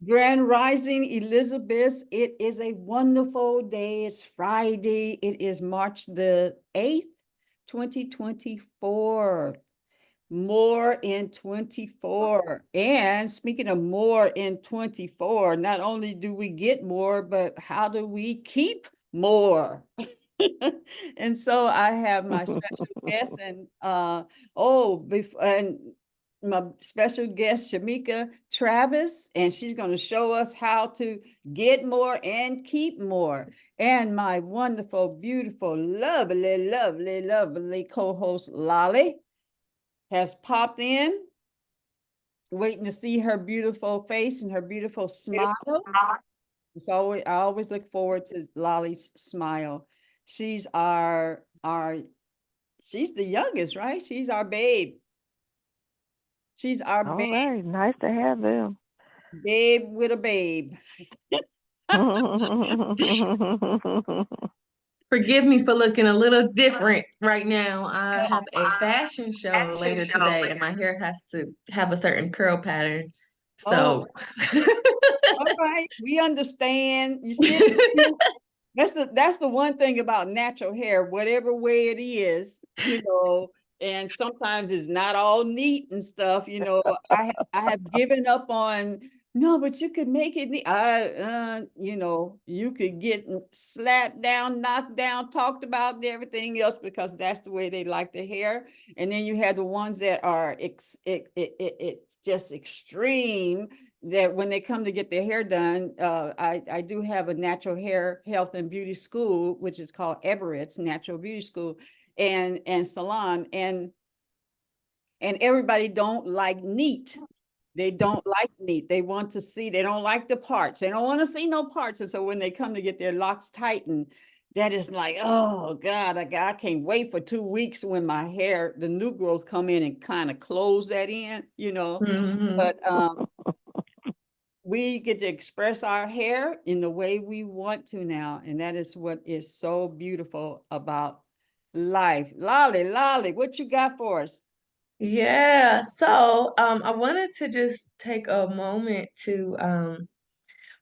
Grand Rising, Elizabeth. It is a wonderful day. It's Friday. It is March the 8th, 2024. More in 24. And speaking of more in 24, not only do we get more, but how do we keep more? And so I have my special guest and my special guest Shamika Travis, and she's going to show us how to get more and keep more. And my wonderful, beautiful, lovely, lovely, lovely co-host Lolly has popped in, waiting to see her beautiful face and her beautiful smile. I always look forward to Lolly's smile. She's she's the youngest, right? She's our babe. She's our All right, nice to have them. babe with a babe. Forgive me for looking a little different right now. I have a fashion show later today, and my hair has to have a certain curl pattern. Oh, So, all right. We understand. You still cute. That's the one thing about natural hair, whatever way it is, and sometimes it's not all neat and stuff. I have given up on no, but you could make it neat. You could get slapped down, knocked down, talked about and everything else because that's the way they like the hair. And then you have the ones that are it's just extreme that when they come to get their hair done, I do have a natural hair health and beauty school, which is called Everett's Natural Beauty School and Salon, and everybody don't like neat. They don't like neat. They want to see. They don't like the parts. They don't want to see no parts. And so when they come to get their locks tightened, that is like, oh God, I can't wait for 2 weeks when my hair, the new growth come in and kind of close that in. mhm. But we get to express our hair in the way we want to now. And that is what is so beautiful about life. Lolly, what you got for us? Yeah. So, I wanted to just take a moment to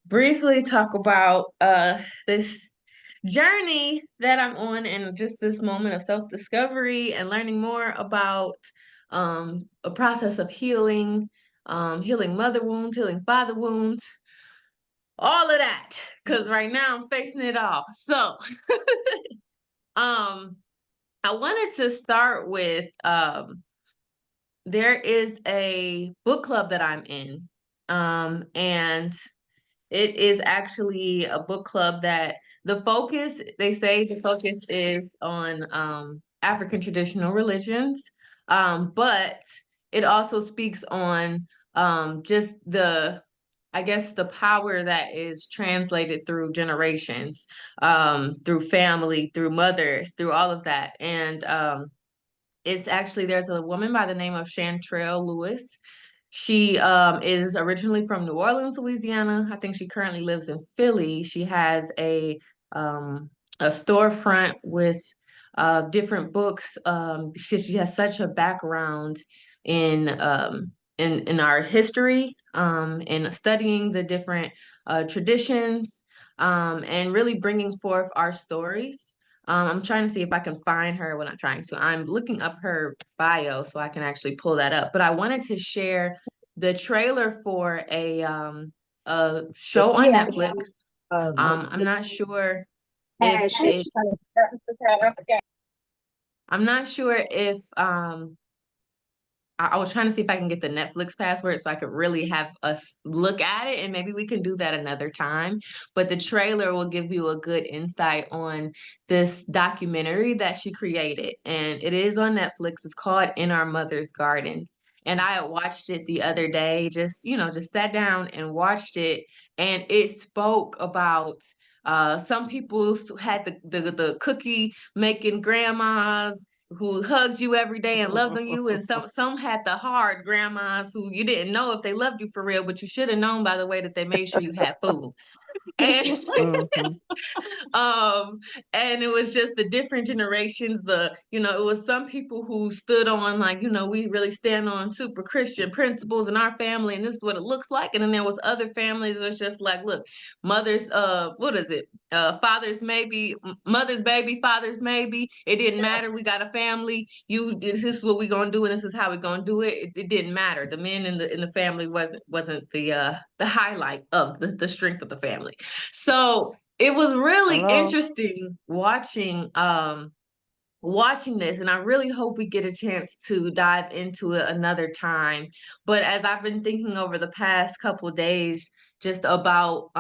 briefly talk about this journey that I'm on and just this moment of self-discovery and learning more about a process of healing, healing mother wounds, healing father wounds, all of that. Because right now I'm facing it all. So, um, I wanted to start with there is a book club that I'm in, and it is actually a book club that they say the focus is on African traditional religions, but it also speaks on just I guess, the power that is translated through generations, through family, through mothers, through all of that. And it's actually, there's a woman by the name of Chantrell Lewis. She is originally from New Orleans, Louisiana. I think she currently lives in Philly. She has a storefront with different books because she has such a background in in our history, in studying the different traditions, and really bringing forth our stories. I'm trying to see if I can find her when I'm trying to. I'm looking up her bio so I can actually pull that up. But I wanted to share the trailer for a show on Yeah. Netflix. I'm not sure if Passion. it I'm not sure if I was trying to see if I can get the Netflix password so I could really have us look at it, and maybe we can do that another time. But the trailer will give you a good insight on this documentary that she created, and it is on Netflix. It's called In Our Mother's Gardens. And I had watched it the other day, just sat down and watched it, and it spoke about some people had the cookie making grandmas who hugged you every day and loved on you, and some had the hard grandmas who you didn't know if they loved you for real, but you should have known by the way that they made sure you had food. And Mhm. and it was just the different generations, it was some people who stood on, like, we really stand on super Christian principles in our family, and this is what it looks like. And then there was other families that was just like, look, mother's what is it, father's maybe, mother's baby, father's maybe, it didn't matter, we got a family, this is what we're gonna do, and this is how we're gonna do it. It didn't matter. The men in the family wasn't the highlight of the strength of the family. So it was really Hello. interesting watching this, and I really hope we get a chance to dive into it another time. But as I've been thinking over the past couple of days just about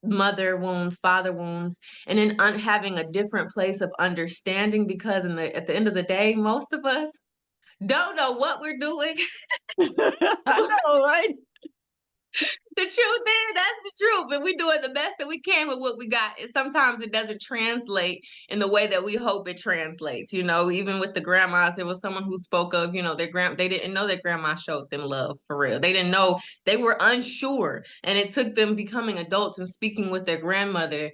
mother wounds, father wounds, and then having a different place of understanding, because at the end of the day, most of us don't know what we're doing. I know, right? The truth is, that's the truth. And we're doing the best that we can with what we got. And sometimes it doesn't translate in the way that we hope it translates. Even with the grandmas, there was someone who spoke of, they didn't know that grandma showed them love for real. They didn't know, they were unsure. And it took them becoming adults and speaking with their grandmother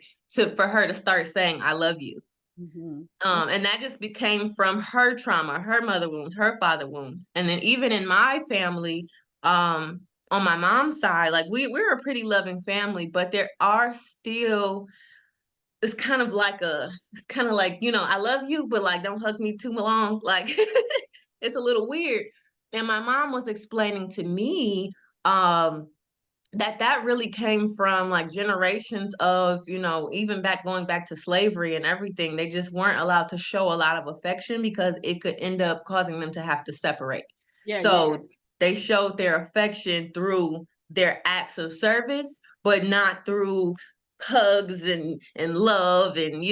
for her to start saying, I love you. Mhm. And that just became from her trauma, her mother wounds, her father wounds. And then even in my family, on my mom's side, like we're a pretty loving family, but there are still, it's kind of like, I love you, but like don't hug me too long. Like it's a little weird. And my mom was explaining to me, that really came from like generations of, even going back to slavery and everything. They just weren't allowed to show a lot of affection because it could end up causing them to have to separate. Yeah, yeah. So they showed their affection through their acts of service, but not through hugs and love and,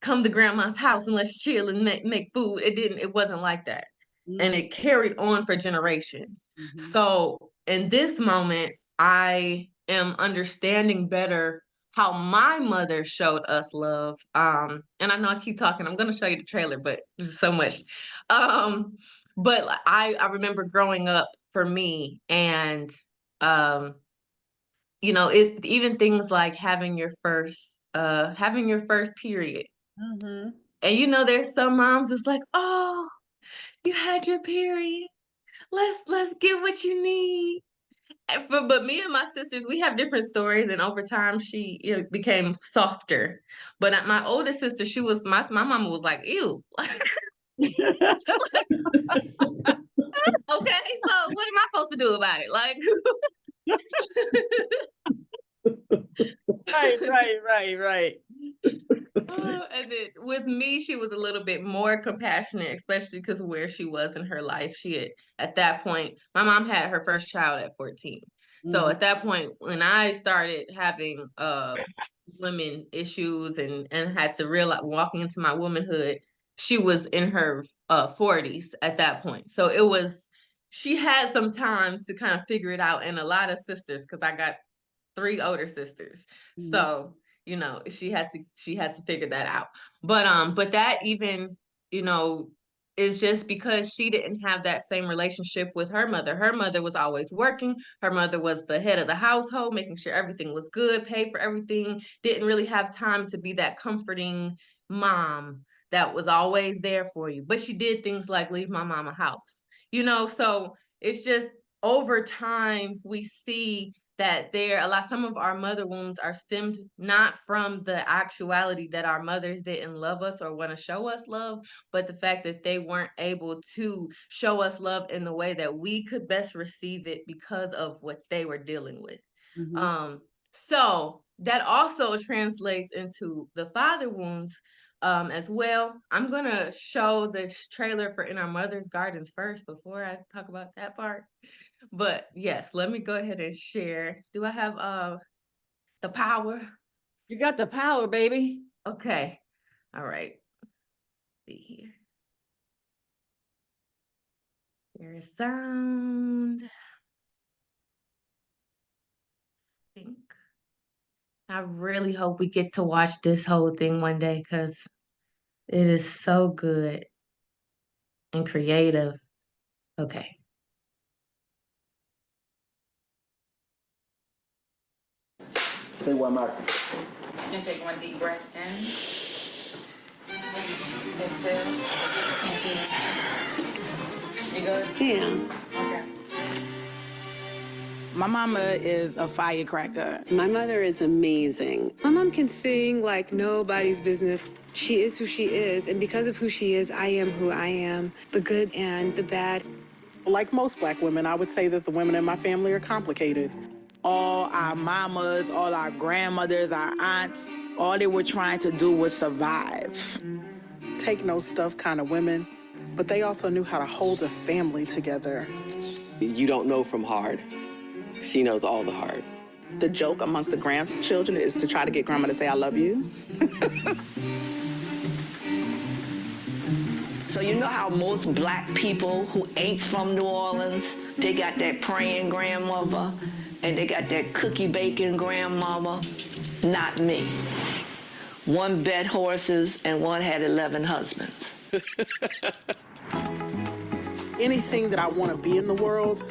come to grandma's house and let's chill and make food. It wasn't like that. And Mm, it carried on for generations. mhm. So in this moment, I am understanding better how my mother showed us love. And I know I keep talking. I'm going to show you the trailer, but there's so much. But I remember growing up for me, and it even things like having your first period. Mhm. And there's some moms that's like, oh, you had your period. Let's get what you need. But me and my sisters, we have different stories, and over time she became softer. But my oldest sister, she was my mama was like, ew. Okay, so what am I supposed to do about it? Like, Right, right, right, right. and then with me, she was a little bit more compassionate, especially because of where she was in her life. She had, at that point, my mom had her first child at 14. So Mhm. at that point, when I started having women issues and had to realize walking into my womanhood, she was in her 40s at that point. So she had some time to kind of figure it out, and a lot of sisters, because I got 3 older sisters. Mhm. So, she had to figure that out. But that even, you know, is just because she didn't have that same relationship with her mother. Her mother was always working. Her mother was the head of the household, making sure everything was good, paid for everything, didn't really have time to be that comforting mom that was always there for you. But she did things like leave my mom a house. So it's just over time we see that some of our mother wounds are stemmed not from the actuality that our mothers didn't love us or want to show us love, but the fact that they weren't able to show us love in the way that we could best receive it because of what they were dealing with. Mhm. So that also translates into the father wounds as well. I'm gonna show this trailer for In Our Mother's Gardens first before I talk about that part. But yes, let me go ahead and share. Do I have the power? You got the power, baby. Okay. All right. See here. There is sound. I think. I really hope we get to watch this whole thing one day because it is so good and creative. Okay. Say one more. You can take one deep breath in. Exhale. You good? Yeah. Okay. My mama is a firecracker. My mother is amazing. My mom can sing like nobody's business. She is who she is, and because of who she is, I am who I am, the good and the bad. Like most Black women, I would say that the women in my family are complicated. All our mamas, all our grandmothers, our aunts, all they were trying to do was survive. Take no stuff kind of women, but they also knew how to hold a family together. You don't know from hard. She knows all the hard. The joke amongst the grandchildren is to try to get grandma to say, I love you. So you know how most Black people who ain't from New Orleans, they got that praying grandmother and they got that cookie baking grandmama? Not me. One bet horses and one had 11 husbands. Anything that I want to be in the world,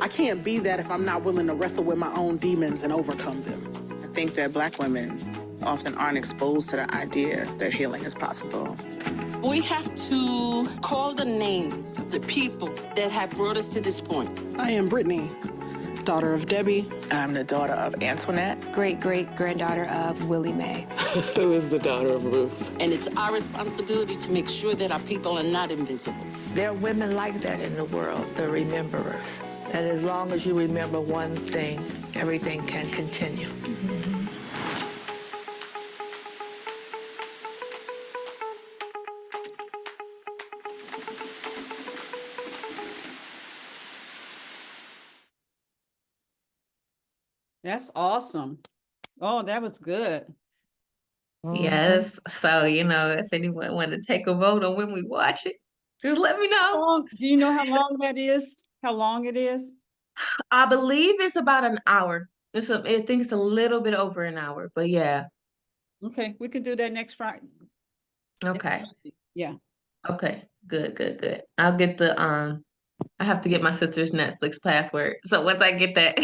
I can't be that if I'm not willing to wrestle with my own demons and overcome them. I think that Black women often aren't exposed to the idea that healing is possible. We have to call the names of the people that have brought us to this point. I am Brittany, daughter of Debbie. I'm the daughter of Antoinette. Great-great-granddaughter of Willie Mae. Who is the daughter of Ruth? And it's our responsibility to make sure that our people are not invisible. There are women like that in the world, the rememberers. And as long as you remember one thing, everything can continue. That's awesome. Oh, that was good. Yes. So, if anyone want to take a vote on when we watch it, just let me know. Do you know how long that is? How long it is? I believe it's about an hour. I think it's a little bit over an hour, but yeah. Okay, we could do that next Friday. Okay. Yeah. Okay. Good. I'll get I have to get my sister's Netflix password. So once I get that,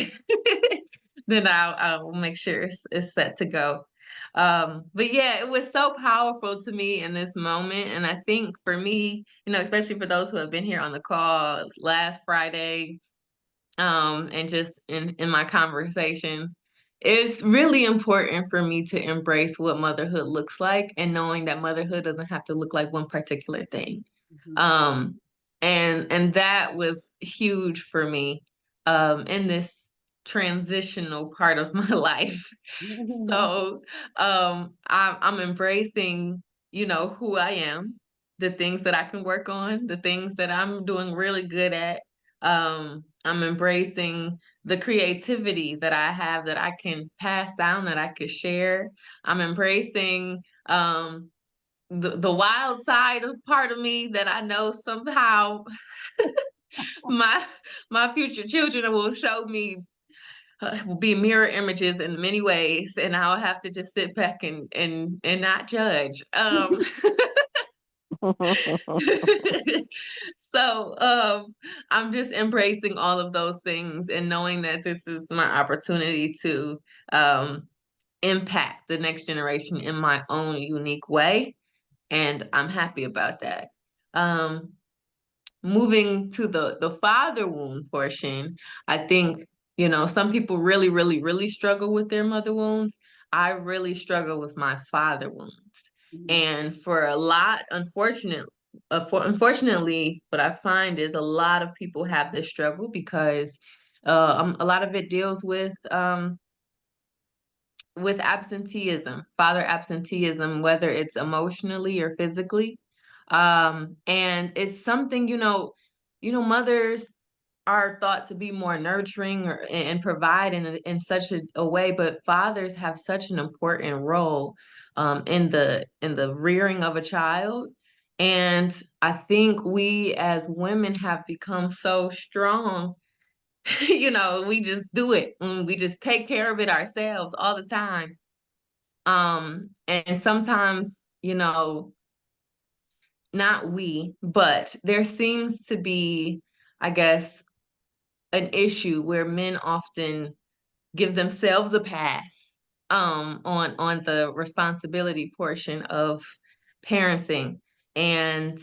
then I'll make sure it's set to go. But yeah, it was so powerful to me in this moment. And I think for me, especially for those who have been here on the call last Friday, and just in my conversations, it's really important for me to embrace what motherhood looks like and knowing that motherhood doesn't have to look like one particular thing. And that was huge for me in this transitional part of my life. So I'm embracing, who I am, the things that I can work on, the things that I'm doing really good at. I'm embracing the creativity that I have that I can pass down, that I could share. I'm embracing the wild side of part of me that I know somehow my future children will show me, will be mirror images in many ways, and I'll have to just sit back and not judge. So I'm just embracing all of those things and knowing that this is my opportunity to impact the next generation in my own unique way. And I'm happy about that. Moving to the father wound portion, I think, some people really, really, really struggle with their mother wounds. I really struggle with my father wounds. And for a lot, unfortunately, what I find is a lot of people have this struggle because a lot of it deals with absenteeism, father absenteeism, whether it's emotionally or physically. And it's something, mothers are thought to be more nurturing and provide in such a way, but fathers have such an important role in the rearing of a child. And I think we as women have become so strong. We just do it. We just take care of it ourselves all the time. And sometimes, not we, but there seems to be, I guess, an issue where men often give themselves a pass on the responsibility portion of parenting. And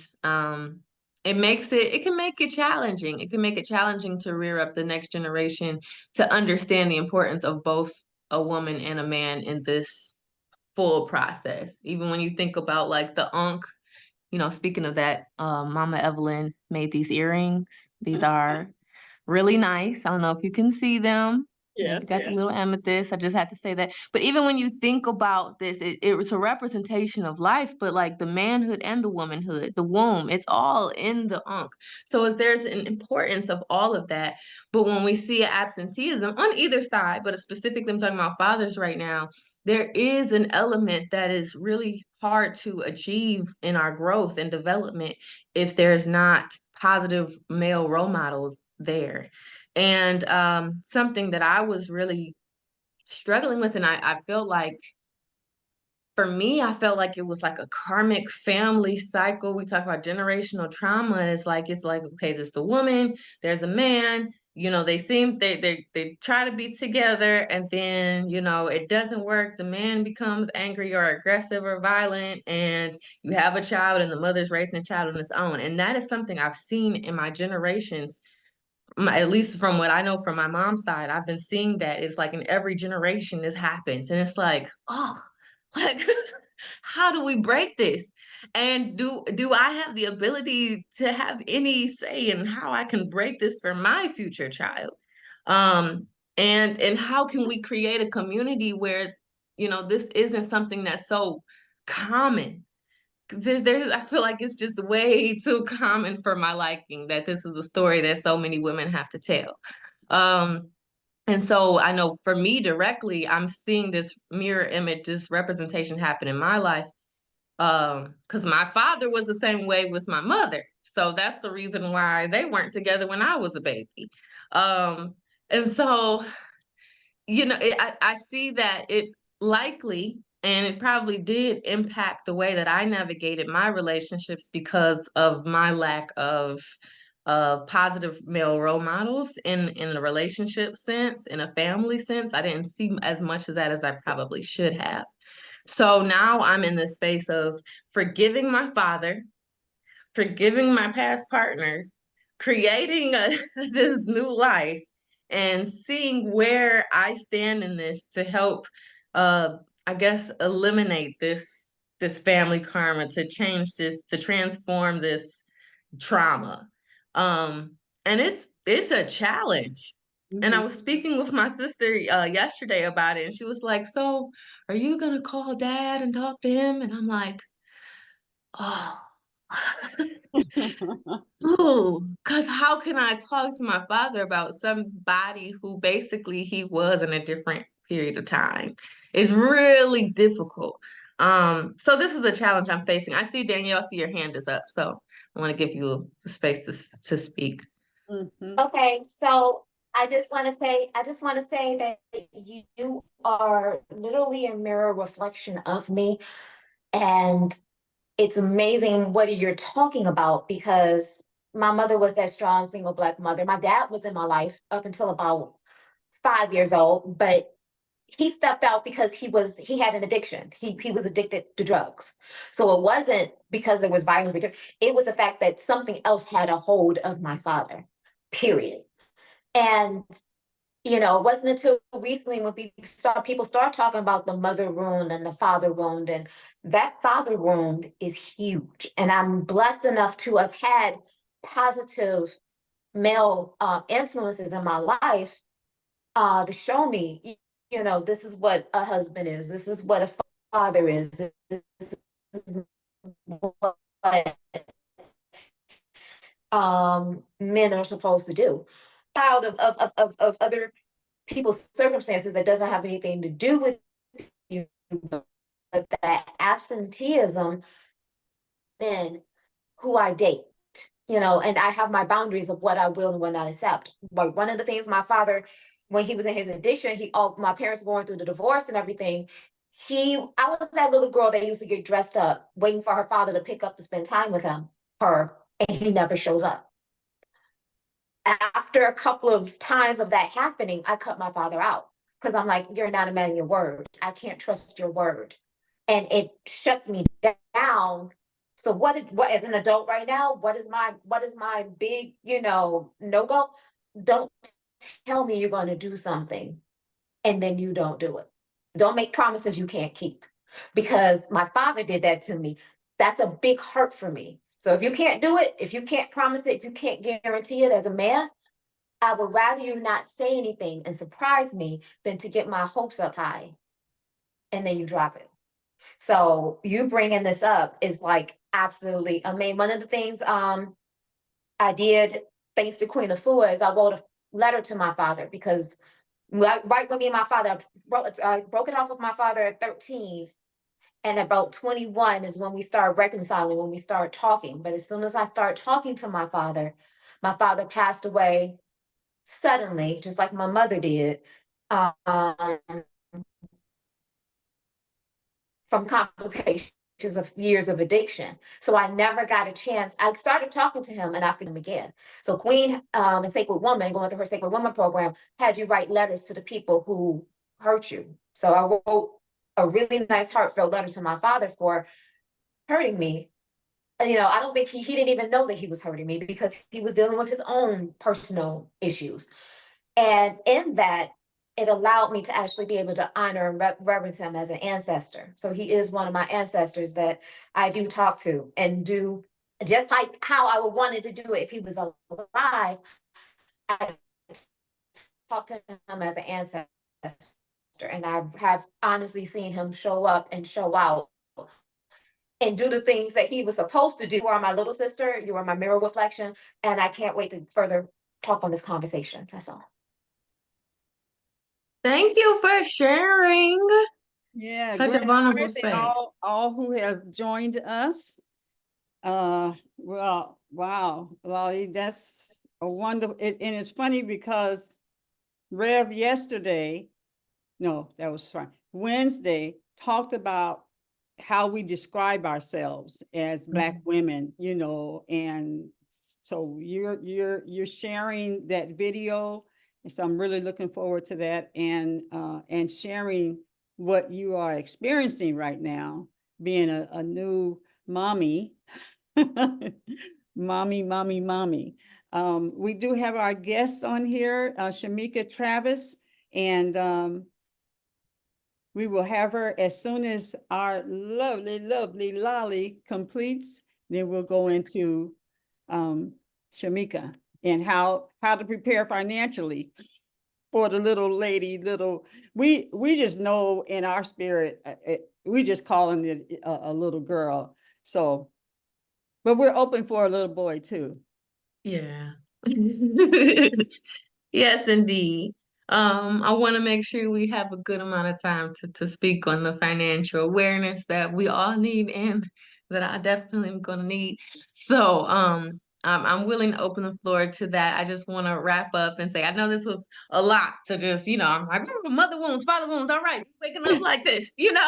it can make it challenging. It can make it challenging to rear up the next generation to understand the importance of both a woman and a man in this full process. Even when you think about like the unk, speaking of that, Mama Evelyn made these earrings. These are really nice. I don't know if you can see them. Yes, They've got the yes. little amethyst. I just had to say that. But even when you think about this, it was a representation of life, but like the manhood and the womanhood, the womb, it's all in the unk. So there's an importance of all of that. But when we see absenteeism on either side, but specifically I'm talking about fathers right now, there is an element that is really hard to achieve in our growth and development if there's not positive male role models there. And something that I was really struggling with, and I felt like, for me, I felt like it was like a karmic family cycle. We talk about generational trauma. It's like, okay, there's the woman, there's a man, they try to be together, and then, it doesn't work. The man becomes angry or aggressive or violent, and you have a child, and the mother's raising a child on its own. And that is something I've seen in my generations, at least from what I know from my mom's side. I've been seeing that it's like in every generation this happens. And it's like, oh, like, how do we break this? And do I have the ability to have any say in how I can break this for my future child? And how can we create a community where, this isn't something that's so common? There's I feel like it's just way too common for my liking that this is a story that so many women have to tell. And so I know for me directly, I'm seeing this mirror image, this representation happen in my life. Because my father was the same way with my mother. So that's the reason why they weren't together when I was a baby. And so, I see that it likely, and it probably did impact the way that I navigated my relationships because of my lack of positive male role models in the relationship sense, in a family sense. I didn't see as much of that as I probably should have. So now I'm in this space of forgiving my father, forgiving my past partners, creating this new life, and seeing where I stand in this to help, I guess, eliminate this family karma, to change this, to transform this trauma. And it's a challenge. And I was speaking with my sister yesterday about it, and she was like, "So, are you gonna call dad and talk to him?" And I'm like, "Oh." Ooh, because how can I talk to my father about somebody who basically he was in a different period of time? It's really difficult. So this is a challenge I'm facing. I see Danielle, I see your hand is up, so I want to give you the space to speak. Okay, so I just want to say that you are literally a mirror reflection of me, and it's amazing what you're talking about, because my mother was that strong single Black mother. My dad was in my life up until about 5 years old, but he stepped out because he had an addiction. He was addicted to drugs. So it wasn't because there was violence. It was the fact that something else had a hold of my father, period. And it wasn't until recently when people start talking about the mother wound and the father wound, and that father wound is huge. And I'm blessed enough to have had positive male influences in my life to show me, this is what a husband is. This is what a father is. This is what men are supposed to do. Child of other people's circumstances that doesn't have anything to do with you, but that absenteeism in who I date, and I have my boundaries of what I will and will not accept. Like one of the things my father, when he was in his addiction, my parents were going through the divorce and everything. I was that little girl that used to get dressed up, waiting for her father to pick up to spend time with her, and he never shows up. After a couple of times of that happening, I cut my father out. because I'm like, you're not a man of your word. I can't trust your word. And it shuts me down. So what as an adult right now, what is my big, no go? Don't tell me you're going to do something and then you don't do it. Don't make promises you can't keep. Because my father did that to me. That's a big hurt for me. So if you can't do it, if you can't promise it, if you can't guarantee it as a man, I would rather you not say anything and surprise me than to get my hopes up high and then you drop it. So you bringing this up is like absolutely. I mean, one of the things I did, thanks to Queen Afua, is I wrote a letter to my father because right when me and my father I broke it off with my father at 13, and about 21 is when we started reconciling, when we started talking. But as soon as I started talking to my father passed away suddenly, just like my mother did, um, from complications of years of addiction. So I never got a chance. I started talking to him and I feel him again. So Queen and Sacred Woman, going through her Sacred Woman program, had you write letters to the people who hurt you. So I wrote a really nice heartfelt letter to my father for hurting me. I don't think he didn't even know that he was hurting me because he was dealing with his own personal issues. And in that, it allowed me to actually be able to honor and reverence him as an ancestor. So he is one of my ancestors that I do talk to and do just like how I would wanted to do it if he was alive. I talk to him as an ancestor, and I have honestly seen him show up and show out and do the things that he was supposed to do. You are my little sister. You are my mirror reflection. And I can't wait to further talk on this conversation. That's all. Thank you for sharing. Yeah, Such a Grand vulnerable Rising, space. all who have joined us. Well, wow, Lolly, that's a wonderful, and it's funny because Rev yesterday, no, that was fine. Wednesday talked about how we describe ourselves as Black women, and so you're sharing that video, and so I'm really looking forward to that and sharing what you are experiencing right now, being a new mommy, mommy. We do have our guests on here, Shamika Travis, and we will have her as soon as our lovely Lolly completes. Then we'll go into Shamika and how to prepare financially for the little lady. We just know in our spirit, we just calling it a little girl. So, but we're open for a little boy too. Yeah. Yes, indeed. I want to make sure we have a good amount of time to speak on the financial awareness that we all need and that I definitely am going to need. So, I'm willing to open the floor to that. I just want to wrap up and say, I know this was a lot to just, I'm like, mother wounds, father wounds. All right, waking up like this, Yes,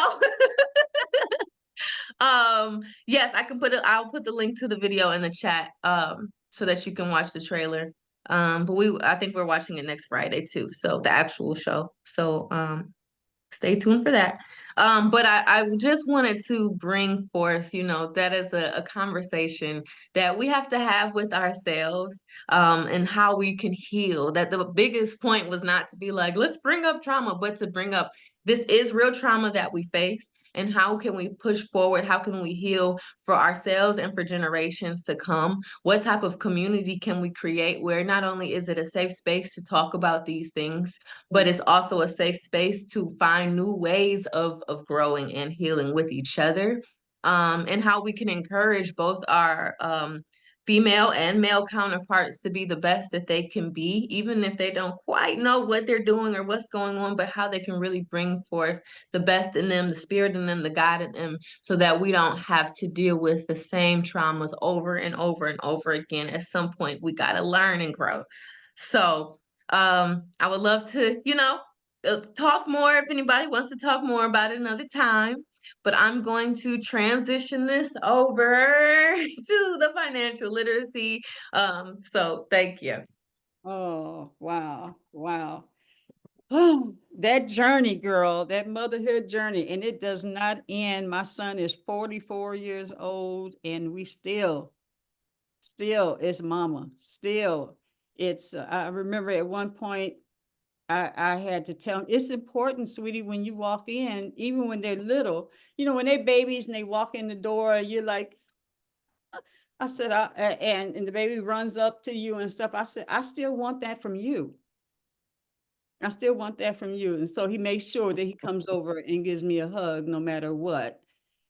I'll put the link to the video in the chat, so that you can watch the trailer. But I think we're watching it next Friday too. So the actual show. So, stay tuned for that. But I just wanted to bring forth, that is a conversation that we have to have with ourselves, and how we can heal. That the biggest point was not to be like, let's bring up trauma, but to bring up this is real trauma that we face. And how can we push forward? How can we heal for ourselves and for generations to come? What type of community can we create where not only is it a safe space to talk about these things, but it's also a safe space to find new ways of growing and healing with each other, and how we can encourage both our female and male counterparts to be the best that they can be, even if they don't quite know what they're doing or what's going on, but how they can really bring forth the best in them, the spirit in them, the God in them, so that we don't have to deal with the same traumas over and over and over again. At some point, we got to learn and grow. So, I would love to, talk more if anybody wants to talk more about it another time. But I'm going to transition this over to the financial literacy. So thank you. Oh, wow. Oh, that journey, girl, that motherhood journey, and it does not end. My son is 44 years old, and we still it's mama. Still, it's, I remember at one point, I had to tell him, it's important, sweetie, when you walk in, even when they're little, you know, when they're babies and they walk in the door, you're like, I said, and the baby runs up to you and stuff. I said, I still want that from you. I still want that from you. And so he makes sure that he comes over and gives me a hug no matter what.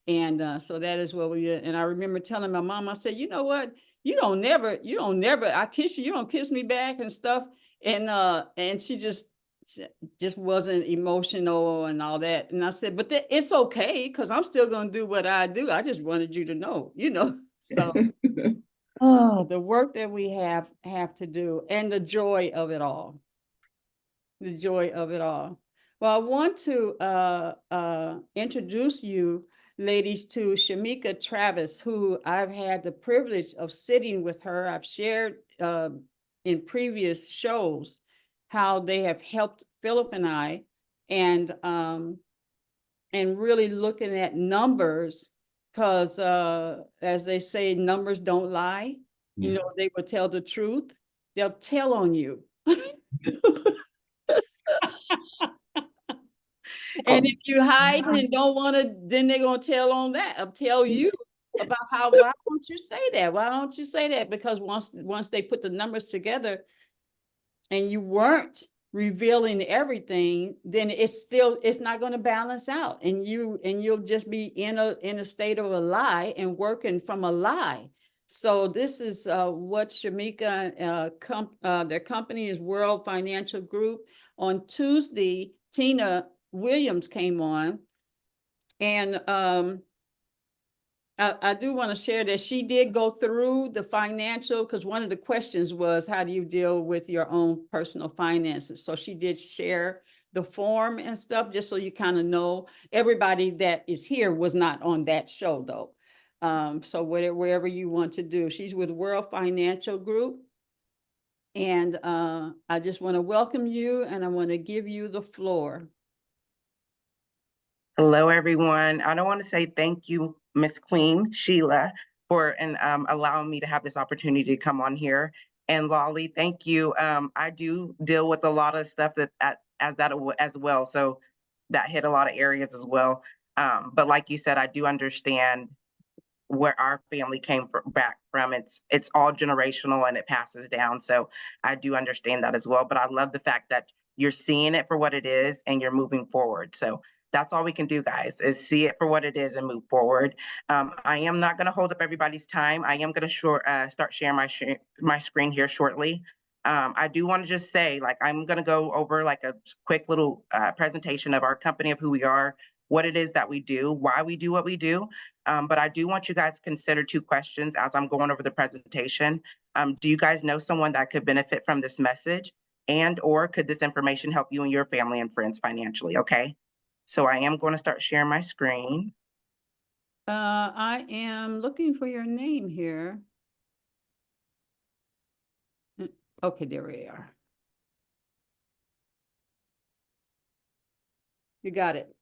And so that is what we did. And I remember telling my mom, I said, you know what? You don't never, I kiss you, you don't kiss me back and stuff. And she just wasn't emotional and all that. And I said, but it's okay, because I'm still gonna do what I do. I just wanted you to know, you know. So oh, the work that we have to do, and the joy of it all. The joy of it all. Well, I want to introduce you ladies to Shamika Travis, who I've had the privilege of sitting with her. I've shared in previous shows how they have helped Philip and I, and really looking at numbers, because as they say, numbers don't lie. You know, they will tell the truth. They'll tell on you. And if you hide and don't want to, then they're gonna tell on that, tell you about how, why don't you say that? Why don't you say that? Because once they put the numbers together and you weren't revealing everything, then it's not going to balance out, and you'll just be in a state of a lie and working from a lie. So this is what Shamika, their company is World Financial Group. On Tuesday, Tina Williams came on, and I do want to share that she did go through the financial, because one of the questions was, how do you deal with your own personal finances? So she did share the form and stuff, just so you kind of know. Everybody that is here was not on that show though. So wherever you want to do. She's with World Financial Group. And I just want to welcome you, and I want to give you the floor. Hello, everyone. I don't want to say thank you, Miss Queen Sheila, for allowing me to have this opportunity to come on here. And Lolly, thank you. I do deal with a lot of stuff as well, so that hit a lot of areas as well. But like you said, I do understand where our family came back from. It's all generational and it passes down. So I do understand that as well. But I love the fact that you're seeing it for what it is and you're moving forward. So that's all we can do, guys, is see it for what it is and move forward. I am not going to hold up everybody's time. I am going to start sharing my screen here shortly. I do want to just say, like, I'm going to go over like a quick little presentation of our company, of who we are, what it is that we do, why we do what we do. But I do want you guys to consider 2 questions as I'm going over the presentation. Do you guys know someone that could benefit from this message? And/or could this information help you and your family and friends financially? Okay. So I am going to start sharing my screen. I am looking for your name here. Okay, there we are. You got it.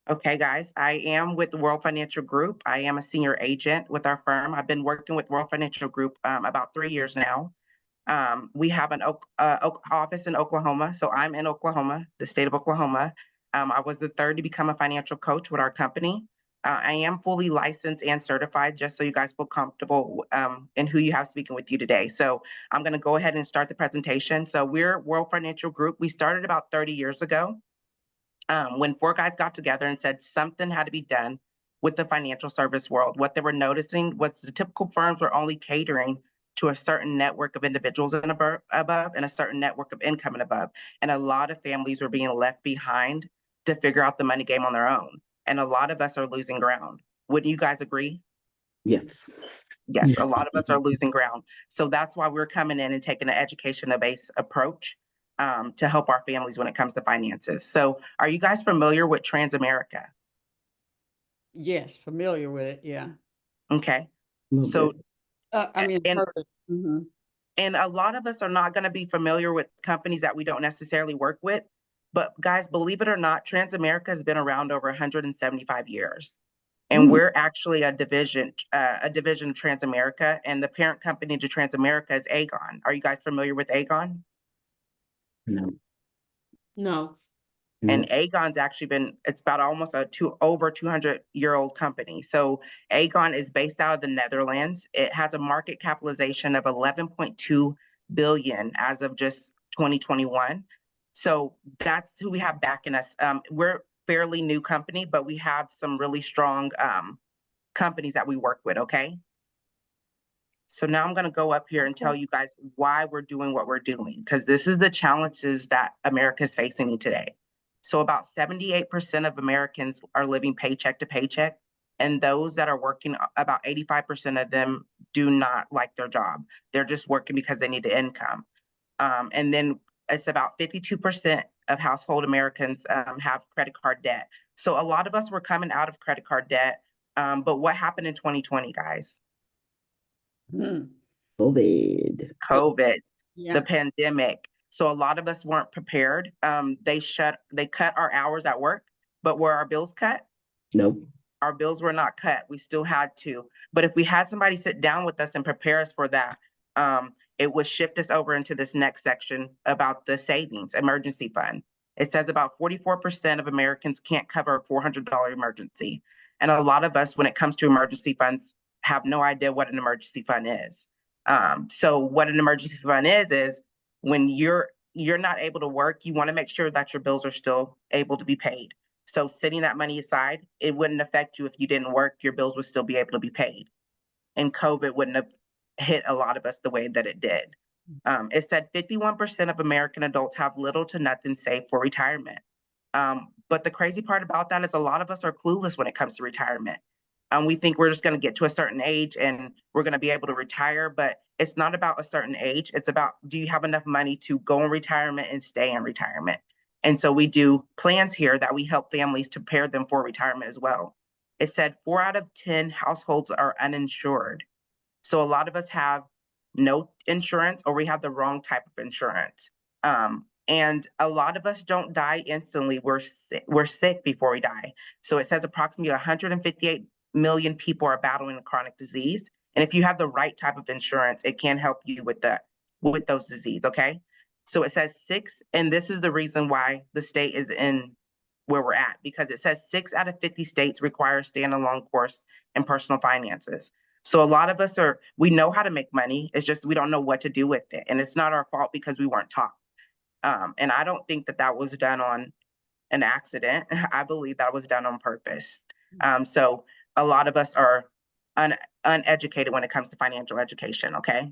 Okay, guys, I am with the World Financial Group. I am a senior agent with our firm. I've been working with World Financial Group about 3 years now. We have an office in Oklahoma. So I'm in Oklahoma, the state of Oklahoma. I was the 3rd to become a financial coach with our company. I am fully licensed and certified, just so you guys feel comfortable in who you have speaking with you today. So I'm going to go ahead and start the presentation. So we're World Financial Group. We started about 30 years ago. When 4 guys got together and said something had to be done with the financial service world. What they were noticing was the typical firms were only catering to a certain network of individuals and above, and a certain network of income and above. And a lot of families were being left behind to figure out the money game on their own. And a lot of us are losing ground. Wouldn't you guys agree? Yes. Yes, a lot of us are losing ground. So that's why we're coming in and taking an education-based approach to help our families when it comes to finances. So are you guys familiar with Transamerica? Yes, familiar with it, yeah. Okay. So I mean, and perfect. And a lot of us are not going to be familiar with companies that we don't necessarily work with. But guys, believe it or not, Transamerica has been around over 175 years. And we're actually a division of Transamerica, and the parent company to Transamerica is Aegon. Are you guys familiar with Aegon? No. No. And Aegon's actually been, it's about almost over 200-year-old company. So Aegon is based out of the Netherlands. It has a market capitalization of 11.2 billion as of just 2021. So that's who we have backing us. We're a fairly new company, but we have some really strong companies that we work with, okay? So now I'm going to go up here and tell you guys why we're doing what we're doing, because this is the challenges that America is facing today. So about 78% of Americans are living paycheck to paycheck, and those that are working, about 85% of them do not like their job. They're just working because they need the income. And then it's about 52% of household Americans have credit card debt. So a lot of us were coming out of credit card debt. But what happened in 2020, guys? COVID. Yeah. The pandemic. So a lot of us weren't prepared. They cut our hours at work, but were our bills cut? Nope. Our bills were not cut. We still had to. But if we had somebody sit down with us and prepare us for that, it would shift us over into this next section about the savings emergency fund. It says about 44% of Americans can't cover a $400 emergency. And a lot of us, when it comes to emergency funds, have no idea what an emergency fund is. So what an emergency fund is when you're not able to work, you want to make sure that your bills are still able to be paid. So setting that money aside, it wouldn't affect you if you didn't work, your bills would still be able to be paid. And COVID wouldn't have hit a lot of us the way that it did. It said 51% of American adults have little to nothing saved for retirement. But the crazy part about that is a lot of us are clueless when it comes to retirement. We think we're just going to get to a certain age and we're going to be able to retire, but it's not about a certain age. It's about, do you have enough money to go in retirement and stay in retirement? And so we do plans here that we help families to prepare them for retirement as well. It said 4 out of 10 households are uninsured. So a lot of us have no insurance, or we have the wrong type of insurance. And a lot of us don't die instantly. We're sick before we die. So it says approximately 158 million people are battling a chronic disease. And if you have the right type of insurance, it can help you with those diseases, okay? So it says 6, and this is the reason why the state is in where we're at, because it says 6 out of 50 states require a standalone course in personal finances. So a lot of us we know how to make money. It's just we don't know what to do with it. And it's not our fault because we weren't taught. And I don't think that was done on an accident. I believe that was done on purpose. So a lot of us are uneducated when it comes to financial education, okay?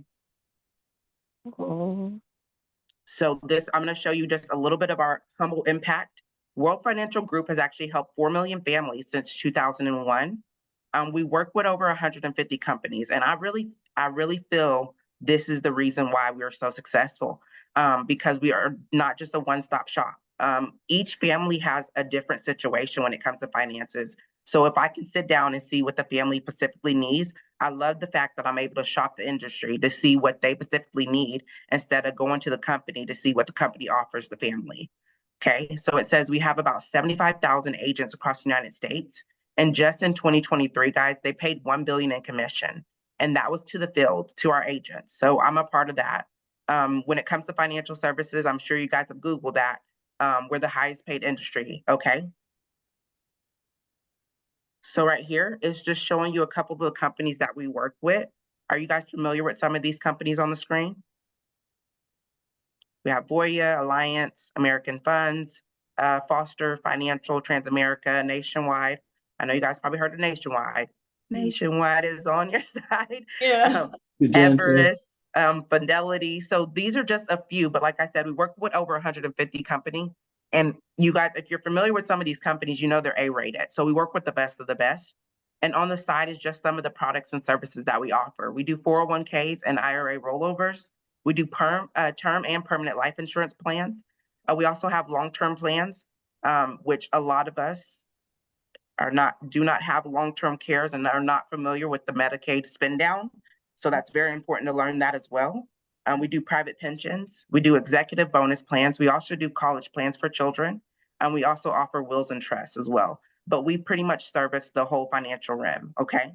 So I'm going to show you just a little bit of our humble impact. World Financial Group has actually helped 4 million families since 2001. We work with over 150 companies, and I really feel this is the reason why we are so successful, because we are not just a one-stop shop. Each family has a different situation when it comes to finances. So if I can sit down and see what the family specifically needs, I love the fact that I'm able to shop the industry to see what they specifically need instead of going to the company to see what the company offers the family. Okay, so it says we have about 75,000 agents across the United States. And just in 2023, guys, they paid $1 billion in commission. And that was to the field, to our agents. So I'm a part of that. When it comes to financial services, I'm sure you guys have Googled that. We're the highest paid industry, okay? So right here is just showing you a couple of the companies that we work with. Are you guys familiar with some of these companies on the screen? We have Voya, Alliance, American Funds, Foster Financial, Transamerica, Nationwide. I know you guys probably heard of Nationwide. Nationwide is on your side. Yeah. Everest, Fidelity. So these are just a few, but like I said, we work with over 150 companies. And you guys, if you're familiar with some of these companies, you know they're A-rated. So we work with the best of the best. And on the side is just some of the products and services that we offer. We do 401ks and IRA rollovers. We do term and permanent life insurance plans. We also have long-term plans, which a lot of us do not have long-term cares and are not familiar with the Medicaid spin down. So that's very important to learn that as well. We do private pensions. We do executive bonus plans. We also do college plans for children. And we also offer wills and trusts as well. But we pretty much service the whole financial realm, okay?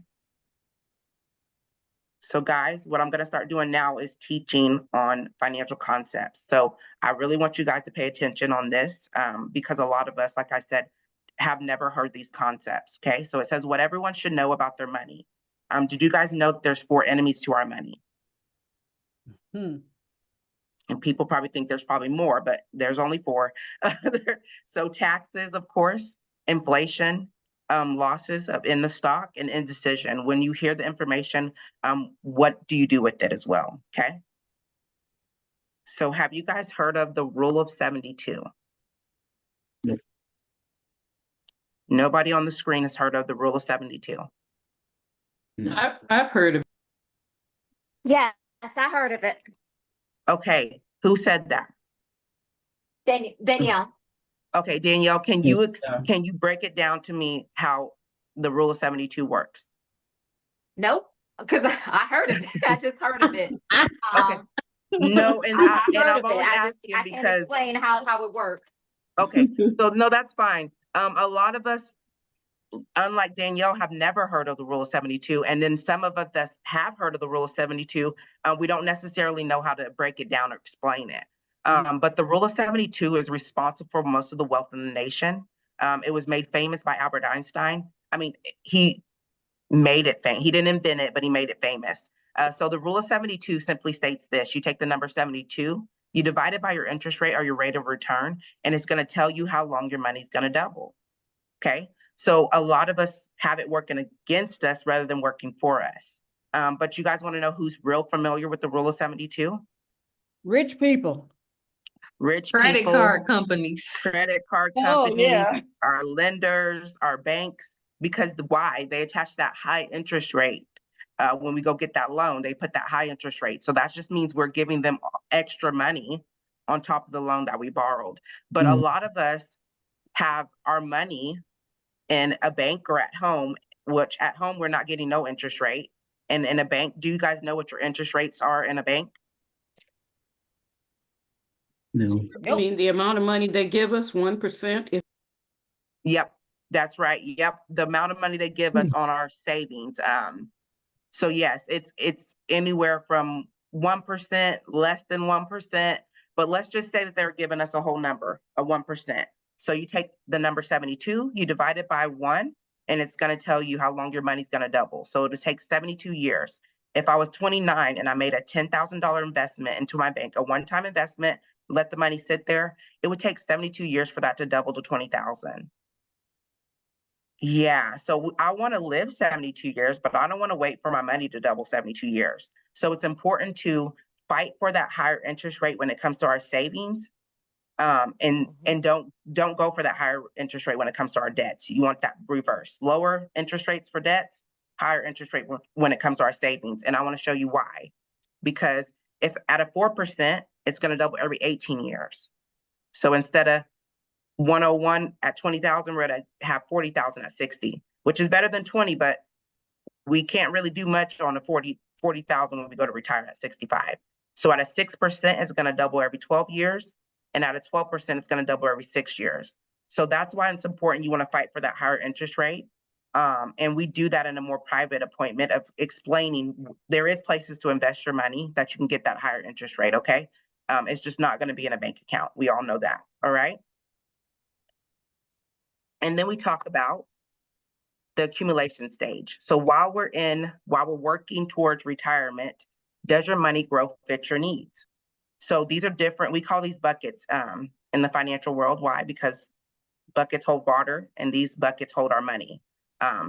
So guys, what I'm gonna start doing now is teaching on financial concepts. So I really want you guys to pay attention on this because a lot of us, like I said, have never heard these concepts, okay? So it says what everyone should know about their money. Did you guys know that there's 4 enemies to our money? And people probably think there's probably more, but there's only 4. So taxes, of course, inflation, losses in the stock, and indecision. When you hear the information, what do you do with it as well, okay? So have you guys heard of the rule of 72? No. Nobody on the screen has heard of the rule of 72. I've heard of it. Yes, I heard of it. Okay, who said that? Danielle. Okay, Danielle, can you break it down to me how the rule of 72 works? Nope, because I heard of it. I just heard of it. Okay. No, and I heard I'm of it. only I asking can't because explain how it works. okay, so no, that's fine. A lot of us, unlike Danielle, have never heard of the rule of 72, and then some of us that have heard of the rule of 72, we don't necessarily know how to break it down or explain it. But the rule of 72 is responsible for most of the wealth in the nation. It was made famous by Albert Einstein. I mean, he made it famous. He didn't invent it, but he made it famous. So the rule of 72 simply states this: you take the number 72, you divide it by your interest rate or your rate of return, and it's going to tell you how long your money's going to double. Okay. So a lot of us have it working against us rather than working for us. But you guys want to know who's real familiar with the rule of 72? Rich people. Rich Credit people, card companies. credit card Oh, companies, yeah. our lenders, our banks, because why? They attach that high interest rate. When we go get that loan, they put that high interest rate. So that just means we're giving them extra money on top of the loan that we borrowed. But a lot of us have our money in a bank or at home, which at home we're not getting no interest rate. And in a bank, do you guys know what your interest rates are in a bank? No. You mean the amount of money they give us, 1%? Yep, that's right. Yep, the amount of money they give us on our savings. So yes, it's anywhere from 1%, less than 1%, but let's just say that they're giving us a whole number, a 1%. So you take the number 72, you divide it by 1, and it's going to tell you how long your money's going to double. So it'll take 72 years. If I was 29 and I made a $10,000 investment into my bank, a one-time investment, let the money sit there, it would take 72 years for that to double to 20,000. Yeah, so I want to live 72 years, but I don't want to wait for my money to double 72 years. So it's important to fight for that higher interest rate when it comes to our savings. And don't go for that higher interest rate when it comes to our debts. You want that reverse. Lower interest rates for debts, higher interest rate when it comes to our savings. And I want to show you why. Because if at a 4%, it's going to double every 18 years. So instead of 101 at 20,000, we're going to have 40,000 at 60, which is better than 20, but we can't really do much on the 40,000 when we go to retire at 65. So at a 6%, it's going to double every 12 years. And at a 12%, it's going to double every 6 years. So that's why it's important you want to fight for that higher interest rate. And we do that in a more private appointment of explaining there is places to invest your money that you can get that higher interest rate, okay? It's just not going to be in a bank account. We all know that, all right? And then we talk about the accumulation stage. So while we're working towards retirement, does your money growth fit your needs? So these are different. We call these buckets in the financial world. Why? Because buckets hold water and these buckets hold our money.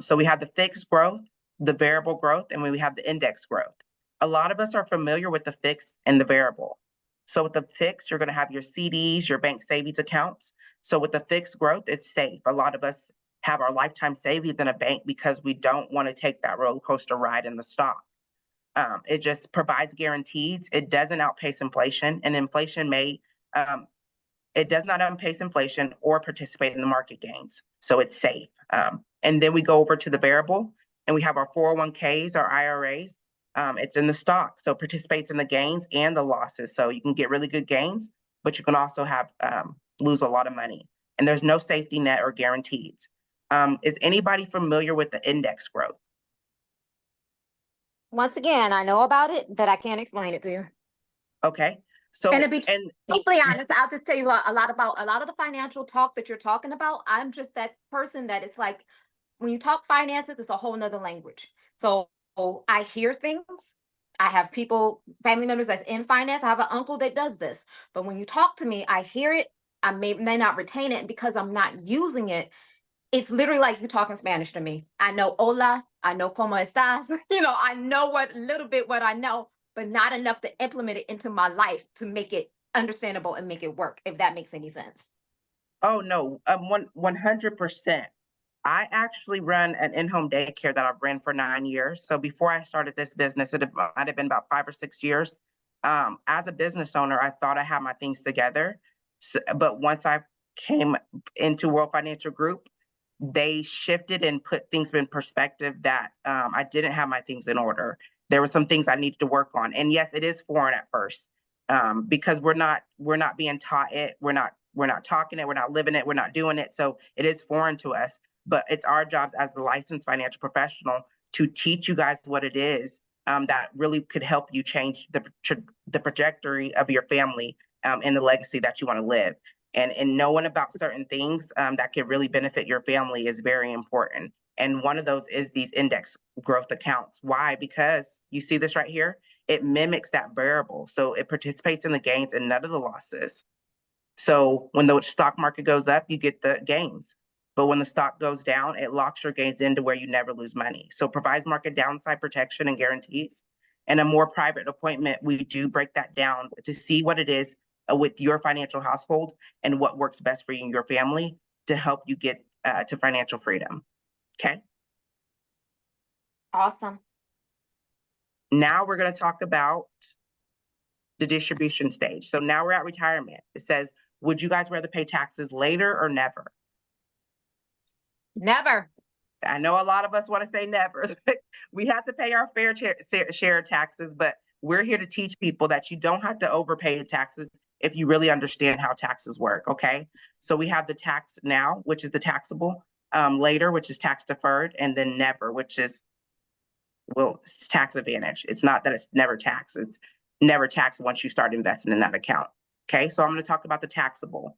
So we have the fixed growth, the variable growth, and we have the index growth. A lot of us are familiar with the fixed and the variable. So with the fixed, you're going to have your CDs, your bank savings accounts. So with the fixed growth, it's safe. A lot of us have our lifetime savings in a bank because we don't want to take that roller coaster ride in the stock. It just provides guarantees. It doesn't outpace inflation, and inflation it does not outpace inflation or participate in the market gains. So it's safe. And then we go over to the variable, and we have our 401ks, our IRAs. It's in the stock, so it participates in the gains and the losses. So you can get really good gains, but you can also have lose a lot of money. And there's no safety net or guarantees. Is anybody familiar with the index growth? Once again, I know about it, but I can't explain it to you. Okay. So And to be totally honest, I'll just tell you a lot about a lot of the financial talk that you're talking about. I'm just that person that it's like when you talk finances, it's a whole nother language. So I hear things. I have people, family members that's in finance. I have an uncle that does this. But when you talk to me, I hear it. I may not retain it, and because I'm not using it. It's literally like you talking Spanish to me. I know hola, I know como estás. I know what little bit what I know, but not enough to implement it into my life to make it understandable and make it work, if that makes any sense. Oh no, 100%. I actually run an in-home daycare that I've ran for 9 years. So before I started this business, might have been about 5 or 6 years. As a business owner, I thought I had my things together. But once I came into World Financial Group, they shifted and put things in perspective that I didn't have my things in order. There were some things I needed to work on. And yes, it is foreign at first because we're not being taught it. We're not talking it. We're not living it. We're not doing it. So it is foreign to us. But it's our jobs as the licensed financial professional to teach you guys what it is that really could help you change the trajectory of your family and the legacy that you want to live. And knowing about certain things that could really benefit your family is very important. And one of those is these index growth accounts. Why? Because you see this right here, it mimics that variable. So it participates in the gains and none of the losses. So when the stock market goes up, you get the gains. But when the stock goes down, it locks your gains into where you never lose money. So provides market downside protection and guarantees. And a more private appointment, we do break that down to see what it is with your financial household and what works best for you and your family to help you get to financial freedom. Okay. Awesome. Now we're going to talk about the distribution stage. So now we're at retirement. It says, would you guys rather pay taxes later or never? Never. I know a lot of us want to say never. We have to pay our fair share of taxes, but we're here to teach people that you don't have to overpay taxes if you really understand how taxes work, okay? So we have the tax now, which is the taxable, later, which is tax deferred, and then never, which is, well, it's tax advantage. It's not that it's never taxed. It's never taxed once you start investing in that account, okay? So I'm going to talk about the taxable.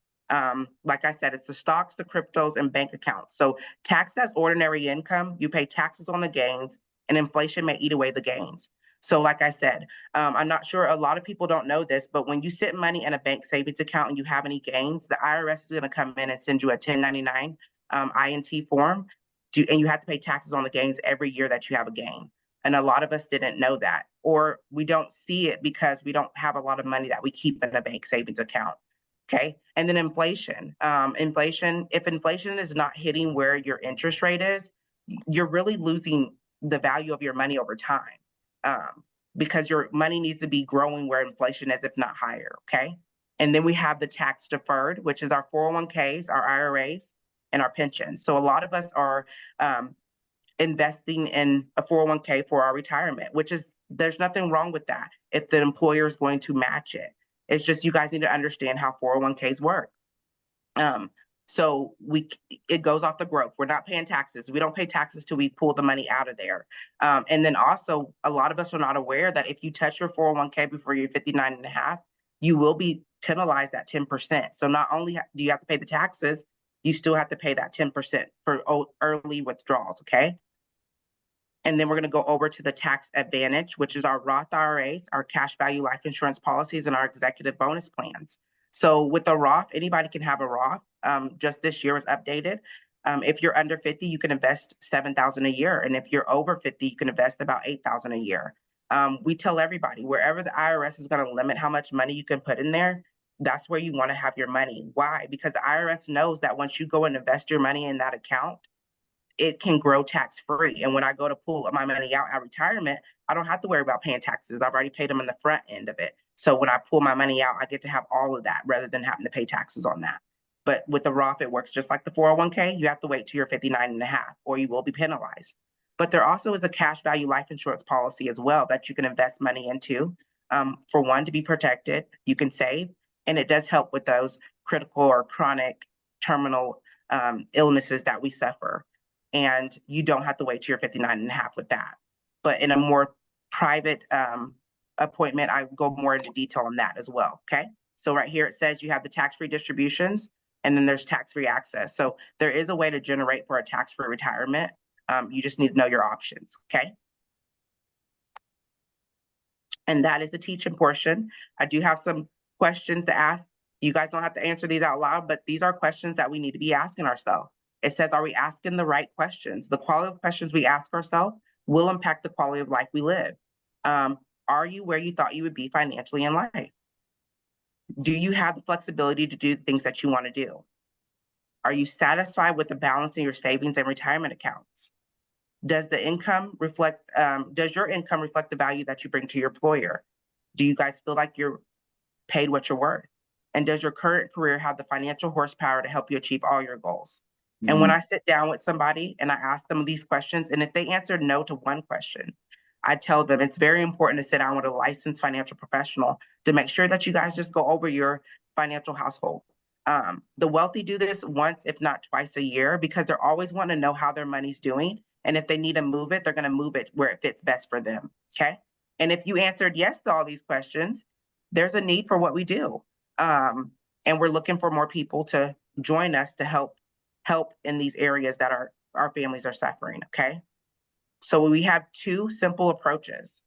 Like I said, it's the stocks, the cryptos, and bank accounts. So taxed as ordinary income, you pay taxes on the gains, and inflation may eat away the gains. So like I said, I'm not sure a lot of people don't know this, but when you sit money in a bank savings account and you have any gains, the IRS is going to come in and send you a 1099 INT form, and you have to pay taxes on the gains every year that you have a gain. And a lot of us didn't know that, or we don't see it because we don't have a lot of money that we keep in a bank savings account. Okay. And then inflation. If inflation is not hitting where your interest rate is, you're really losing the value of your money over time. Because your money needs to be growing where inflation is, if not higher, okay? And then we have the tax deferred, which is our 401ks, our IRAs, and our pensions. So a lot of us are investing in a 401k for our retirement, which is, there's nothing wrong with that if the employer is going to match it. It's just you guys need to understand how 401ks work. So it goes off the growth. We're not paying taxes. We don't pay taxes till we pull the money out of there. And then also, a lot of us are not aware that if you touch your 401k before you're 59 and a half, you will be penalized at 10%. So not only do you have to pay the taxes, you still have to pay that 10% for early withdrawals, okay? And then we're going to go over to the tax advantage, which is our Roth IRAs, our cash value life insurance policies, and our executive bonus plans. So with the Roth, anybody can have a Roth. Just this year was updated. If you're under 50, you can invest $7,000 a year. And if you're over 50, you can invest about $8,000 a year. We tell everybody, wherever the IRS is going to limit how much money you can put in there, that's where you want to have your money. Why? Because the IRS knows that once you go and invest your money in that account, it can grow tax-free. And when I go to pull my money out at retirement, I don't have to worry about paying taxes. I've already paid them in the front end of it. So when I pull my money out, I get to have all of that rather than having to pay taxes on that. But with the Roth, it works just like the 401k. You have to wait till you're 59 and a half, or you will be penalized. But there also is a cash value life insurance policy as well that you can invest money into. For one, to be protected, you can save, and it does help with those critical or chronic terminal illnesses that we suffer. And you don't have to wait till you're 59 and a half with that. But in a more private appointment, I go more into detail on that as well, okay? So right here, it says you have the tax-free distributions, and then there's tax-free access. So there is a way to generate for a tax-free retirement. You just need to know your options, okay? And that is the teaching portion. I do have some questions to ask. You guys don't have to answer these out loud, but these are questions that we need to be asking ourselves. It says, are we asking the right questions? The quality of questions we ask ourselves will impact the quality of life we live. Are you where you thought you would be financially in life? Do you have the flexibility to do things that you want to do? Are you satisfied with the balance in your savings and retirement accounts? Does your income reflect the value that you bring to your employer? Do you guys feel like you're paid what you're worth? And does your current career have the financial horsepower to help you achieve all your goals? And when I sit down with somebody and I ask them these questions, and if they answer no to one question, I tell them it's very important to sit down with a licensed financial professional to make sure that you guys just go over your financial household. The wealthy do this once, if not twice a year, because they're always wanting to know how their money's doing. And if they need to move it, they're going to move it where it fits best for them, okay? And if you answered yes to all these questions, there's a need for what we do. And we're looking for more people to join us to help in these areas that our families are suffering, okay? So we have two simple approaches.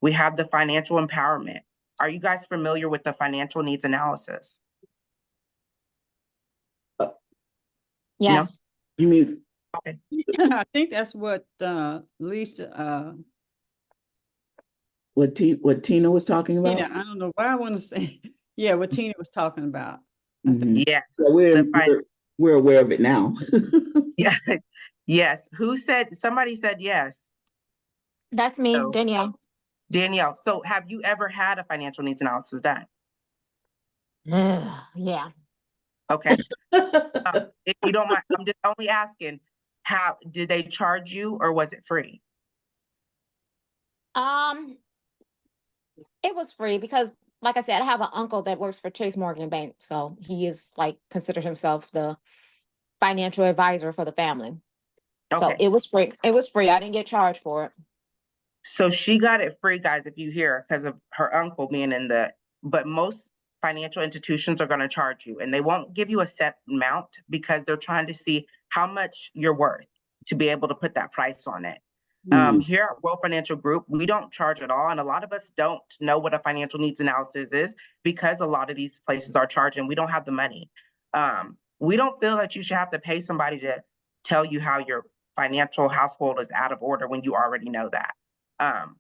We have the financial empowerment. Are you guys familiar with the financial needs analysis? Yes. You mean? Okay. I think that's what Lisa, What Tina was talking about? Tina, I don't know why I want to say, yeah, what Tina was talking about. Yes. So we're aware of it now. Yeah. Yes. Somebody said yes. That's me, Danielle. Danielle, so have you ever had a financial needs analysis done? Yeah. Okay. If you don't mind, I'm just only asking, how did they charge you or was it free? It was free because, like I said, I have an uncle that works for Chase Morgan Bank, so he is considered himself the financial advisor for the family. Okay. So it was free. It was free. I didn't get charged for it. So she got it free, guys, if you hear, because of her uncle being but most financial institutions are going to charge you, and they won't give you a set amount because they're trying to see how much you're worth to be able to put that price on it. Here at World Financial Group, we don't charge at all. And a lot of us don't know what a financial needs analysis is because a lot of these places are charging. We don't have the money. We don't feel that you should have to pay somebody to tell you how your financial household is out of order when you already know that.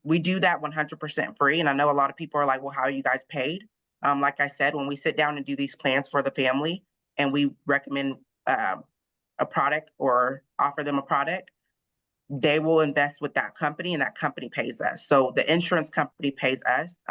We do that 100% free. And I know a lot of people are like, well, how are you guys paid? Like I said, when we sit down and do these plans for the family and we recommend a product or offer them a product, they will invest with that company and that company pays us. So the insurance company pays us.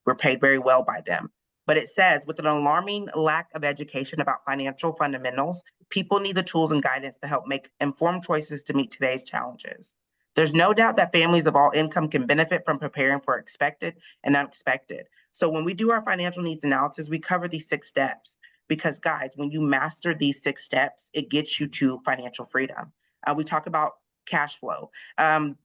We're paid very well by them. But it says, with an alarming lack of education about financial fundamentals, people need the tools and guidance to help make informed choices to meet today's challenges. There's no doubt that families of all income can benefit from preparing for expected and unexpected. So when we do our financial needs analysis, we cover these 6 steps because, guys, when you master these 6 steps, it gets you to financial freedom. We talk about cash flow.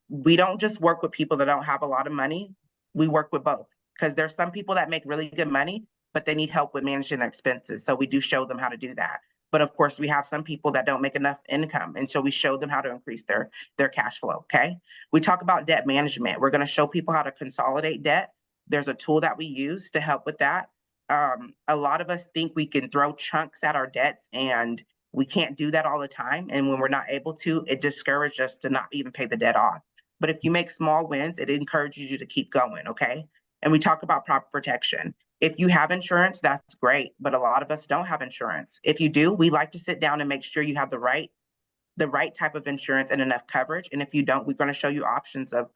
We don't just work with people that don't have a lot of money. We work with both because there's some people that make really good money, but they need help with managing their expenses. So we do show them how to do that. But of course, we have some people that don't make enough income. And so we show them how to increase their cash flow, okay? We talk about debt management. We're gonna show people how to consolidate debt. There's a tool that we use to help with that. A lot of us think we can throw chunks at our debts, and we can't do that all the time. And when we're not able to, it discourages us to not even pay the debt off. But if you make small wins, it encourages you to keep going, okay? And we talk about proper protection. If you have insurance, that's great, but a lot of us don't have insurance. If you do, we like to sit down and make sure you have the right type of insurance and enough coverage. And if you don't, we're going to show you options of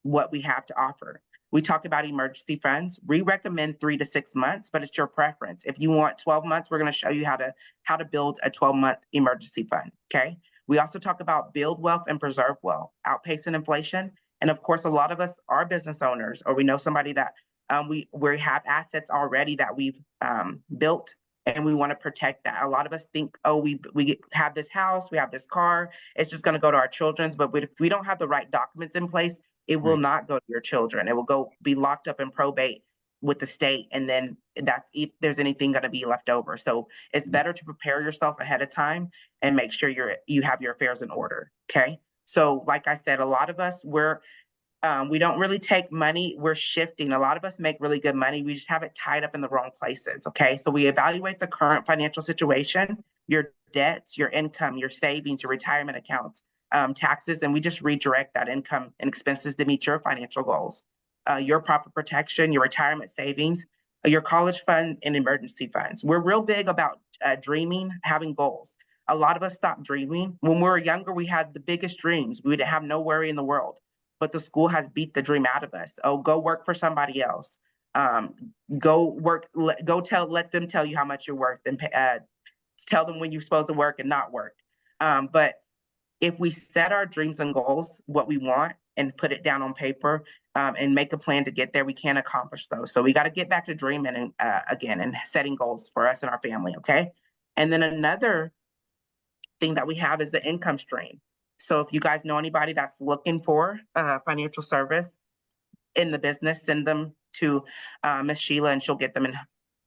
what we have to offer. We talk about emergency funds. We recommend 3 to 6 months, but it's your preference. If you want 12 months, we're going to show you how to build a 12-month emergency fund, okay? We also talk about build wealth and preserve wealth, outpacing inflation. And of course, a lot of us are business owners, or we know somebody that we have assets already that we've built, and we want to protect that. A lot of us think, oh, we have this house, we have this car, it's just going to go to our children's. But if we don't have the right documents in place, it will not go to your children. It will be locked up in probate with the state, and then that's if there's anything going to be left over. So it's better to prepare yourself ahead of time and make sure you have your affairs in order. Okay. So like I said, a lot of us, we don't really take money. We're shifting. A lot of us make really good money. We just have it tied up in the wrong places. Okay. So we evaluate the current financial situation, your debts, your income, your savings, your retirement accounts, taxes, and we just redirect that income and expenses to meet your financial goals, your proper protection, your retirement savings, your college fund, and emergency funds. We're real big about dreaming, having goals. A lot of us stopped dreaming. When we were younger, we had the biggest dreams. We didn't have no worry in the world. But the school has beat the dream out of us. Oh, go work for somebody else. Go work. Let them tell you how much you're worth, and tell them when you're supposed to work and not work. But if we set our dreams and goals, what we want, and put it down on paper, and make a plan to get there, we can accomplish those. So we got to get back to dreaming again and setting goals for us and our family. Okay. And then another thing that we have is the income stream. So if you guys know anybody that's looking for financial service in the business, send them to Miss Sheila, and she'll get them in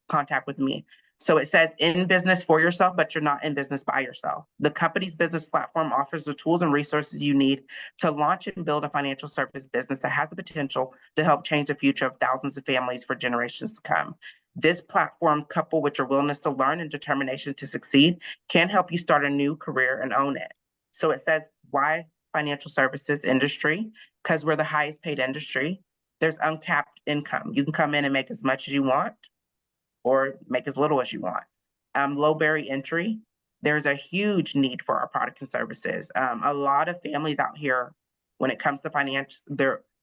contact with me. So it says in business for yourself, but you're not in business by yourself. The company's business platform offers the tools and resources you need to launch and build a financial service business that has the potential to help change the future of thousands of families for generations to come. This platform, coupled with your willingness to learn and determination to succeed, can help you start a new career and own it. So it says, why financial services industry? Because we're the highest paid industry. There's uncapped income. You can come in and make as much as you want, or make as little as you want. Low barrier entry. There's a huge need for our products and services. A lot of families out here, when it comes to finance,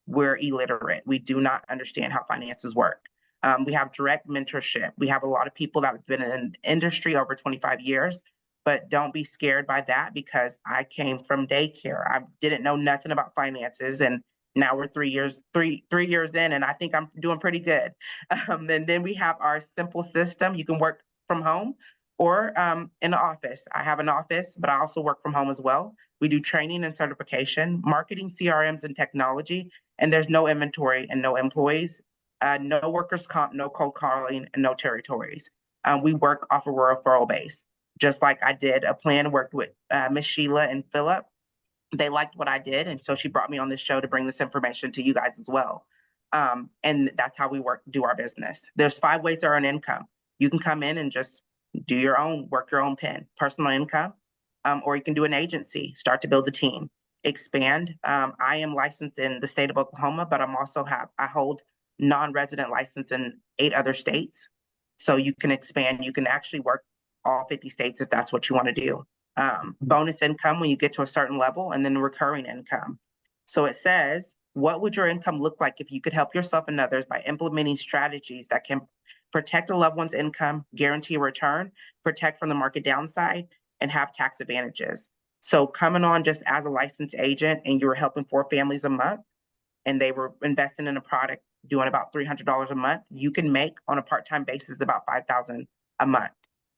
we're illiterate. We do not understand how finances work. We have direct mentorship. We have a lot of people that have been in the industry over 25 years, but don't be scared by that, because I came from daycare. I didn't know nothing about finances, and now we're 3 years in, and I think I'm doing pretty good. And then we have our simple system. You can work from home or in the office. I have an office, but I also work from home as well. We do training and certification, marketing, CRMs, and technology, and there's no inventory and no employees, no workers' comp, no cold calling, and no territories. We work off a referral base. Just like I did a plan, worked with Miss Sheila and Philip. They liked what I did, and so she brought me on this show to bring this information to you guys as well. And that's how we do our business. There's 5 ways to earn income. You can come in and just work your own pen, personal income, or you can do an agency, start to build a team, expand. I am licensed in the state of Oklahoma, but I hold non-resident license in 8 other states. So you can expand. You can actually work all 50 states if that's what you want to do. Bonus income when you get to a certain level, and then recurring income. So it says, what would your income look like if you could help yourself and others by implementing strategies that can protect a loved one's income, guarantee a return, protect from the market downside, and have tax advantages? So coming on just as a licensed agent, and you were helping 4 families a month, and they were investing in a product doing about $300 a month, you can make on a part-time basis about $5,000 a month.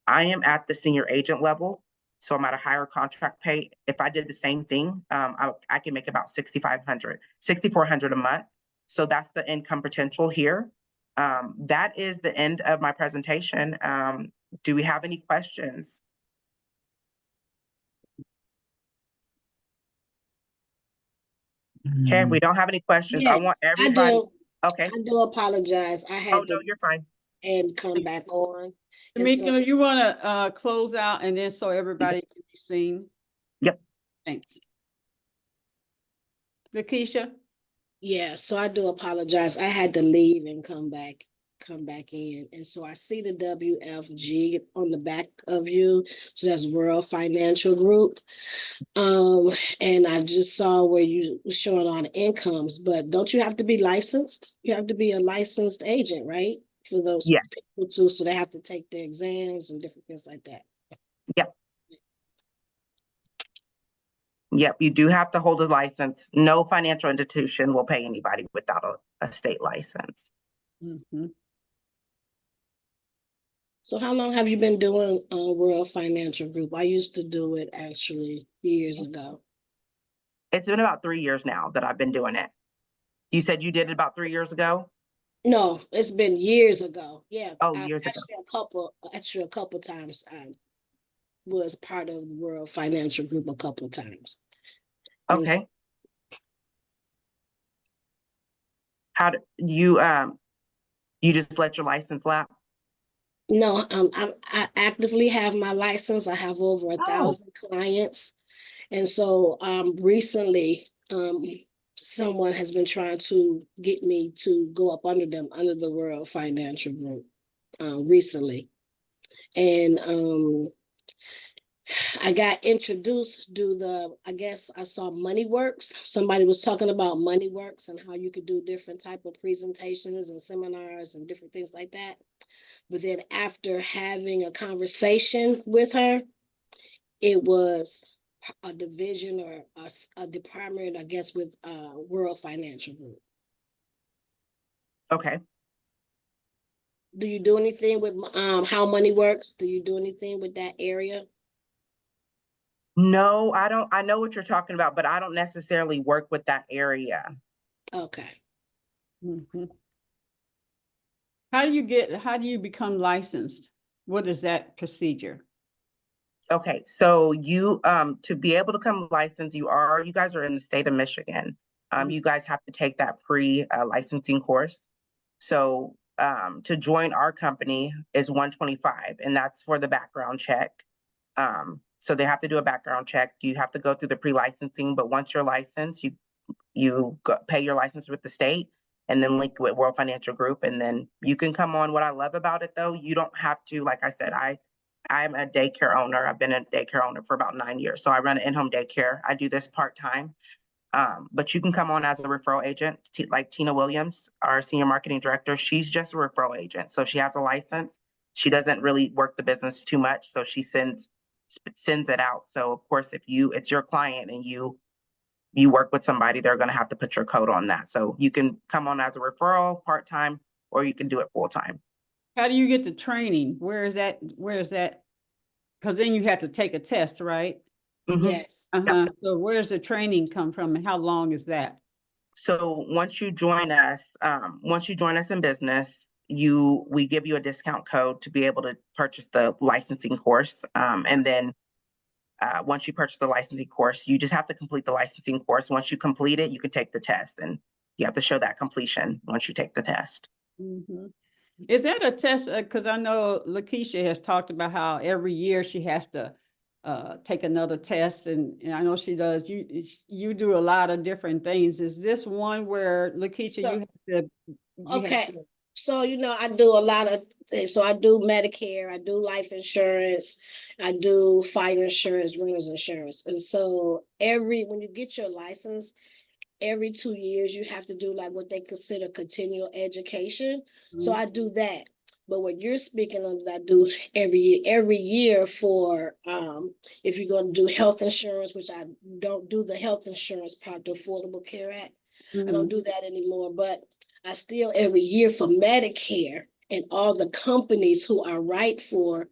I am at the senior agent level, so I'm at a higher contract pay. If I did the same thing, I can make about $6,400 a month. So that's the income potential here. That is the end of my presentation. Do we have any questions? Okay, if we don't have any questions, Yes, I want everybody. I do. Okay. I do apologize. I had no, you're fine. And come back on. Tamika, you want to close out, and then so everybody can be seen? Yep. Thanks. Lakeisha? Yeah, so I do apologize. I had to leave and come back in. And so I see the WFG on the back of you. So that's World Financial Group. And I just saw where you were showing all the incomes, but don't you have to be licensed? You have to be a licensed agent, right? For those people too. So they have to take their exams and different things like that. Yep. Yep, you do have to hold a license. No financial institution will pay anybody without a state license. Mhm. So how long have you been doing World Financial Group? I used to do it actually years ago. It's been about 3 years now that I've been doing it. You said you did it about 3 years ago? No, it's been years ago. Yeah, Oh, years ago. actually a couple times I was part of the World Financial Group a couple times. Okay. How do you just let your license lapse? No, I actively have my license. I have over 1,000 clients. And so recently, someone has been trying to get me to go up under them, under the World Financial Group recently. And I got introduced to I guess I saw Money Works. Somebody was talking about Money Works and how you could do different type of presentations and seminars and different things like that. But then after having a conversation with her, it was a division or a department, I guess, with World Financial Group. Okay. Do you do anything with how money works? Do you do anything with that area? No, I don't. I know what you're talking about, but I don't necessarily work with that area. Okay. Mhm. How do you become licensed? What is that procedure? Okay, so you to be able to become licensed, you guys are in the state of Michigan. You guys have to take that licensing course. So to join our company is $125, and that's for the background check. So they have to do a background check. You have to go through the pre-licensing, but once you're licensed, you pay your license with the state and then link with World Financial Group, and then you can come on. What I love about it though, you don't have to, like I said, I'm a daycare owner. I've been a daycare owner for about 9 years. So I run an in-home daycare. I do this part-time. But you can come on as a referral agent, like Tina Williams, our senior marketing director. She's just a referral agent. So she has a license. She doesn't really work the business too much. So she sends it out. So of course, if it's your client and you work with somebody, they're going to have to put your code on that. So you can come on as a referral part-time, or you can do it full-time. How do you get the training? Where is that? Because then you have to take a test, right? Yes. So where's the training come from and how long is that? So once you join us in business, we give you a discount code to be able to purchase the licensing course. And then once you purchase the licensing course, you just have to complete the licensing course. Once you complete it, you can take the test, and you have to show that completion once you take the test. Is that a test? Because I know Lakeisha has talked about how every year she has to take another test, and I know she does. You do a lot of different things. Is this one where Lakeisha you have to? Okay. So, I do a lot of things. So I do Medicare, I do life insurance, I do fire insurance, renter's insurance. And so when you get your license, every 2 years, you have to do like what they consider continual education. So I do that. But what you're speaking of, I do every year for if you're going to do health insurance, which I don't do the health insurance part, the Affordable Care Act. I don't do that anymore, but I still every year for Medicare and all the companies who I write for,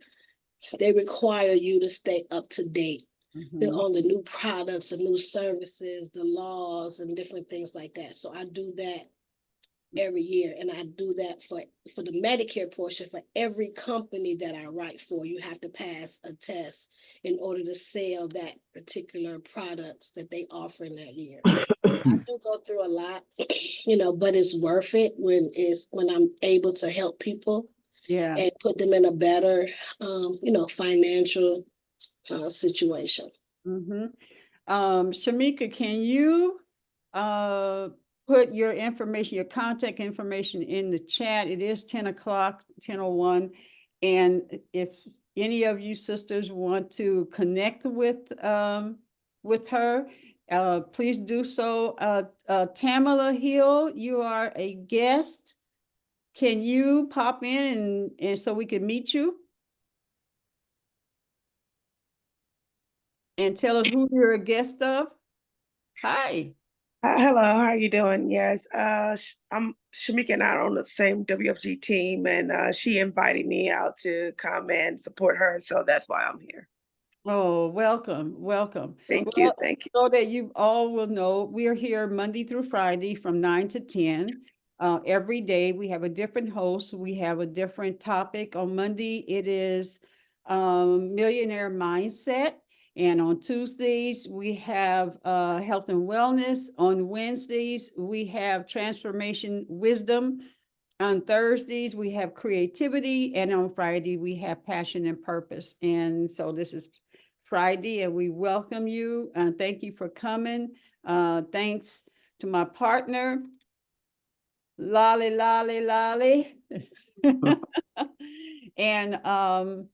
they require you to stay up to date on the new products, the new services, the laws, and different things like that. So I do that every year, and I do that for the Medicare portion. For every company that I write for, you have to pass a test in order to sell that particular products that they offer in that year. I do go through a lot, but it's worth it when I'm able to help people and put them in a better financial situation. Shamika, can you put your information, your contact information in the chat? It is 10 o'clock, 10:01. And if any of you sisters want to connect with her, please do so. Tamala Hill, you are a guest. Can you pop in and so we can meet you? and tell us who you're a guest of. Hi. Hello, how are you doing? Yes, I'm Shamika and I are on the same WFG team, and she invited me out to come and support her, so that's why I'm here. Oh, welcome, welcome. Thank you, thank you. So that you all will know, we are here Monday through Friday from 9 to 10. Every day we have a different host. We have a different topic. On Monday, it is millionaire mindset. And on Tuesdays, we have health and wellness. On Wednesdays, we have transformation wisdom. On Thursdays, we have creativity. And on Friday, we have passion and purpose. And so this is Friday, and we welcome you. Thank you for coming. Thanks to my partner, Lolly. And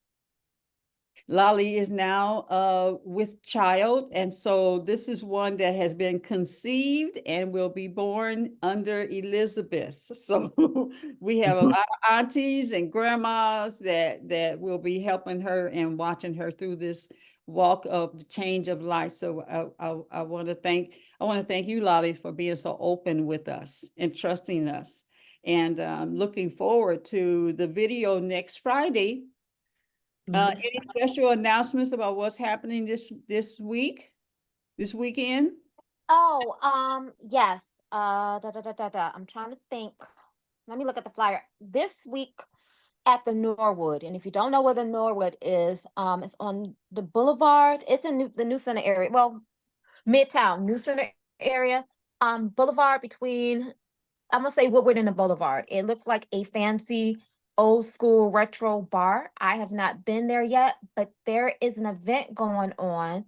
Lolly is now with child, and so this is one that has been conceived and will be born under Elizabeth. So we have a lot of aunties and grandmas that will be helping her and watching her through this walk of the change of life. So I want to thank you, Lolly, for being so open with us and trusting us. And looking forward to the video next Friday. Any special announcements about what's happening this weekend? Oh, yes. I'm trying to think. Let me look at the flyer. This week at the Norwood, and if you don't know where the Norwood is, it's on the Boulevard. It's in the New Center area. Well, Midtown, New Center area. Boulevard between, I'm gonna say Woodward and the Boulevard. It looks like a fancy old school retro bar. I have not been there yet, but there is an event going on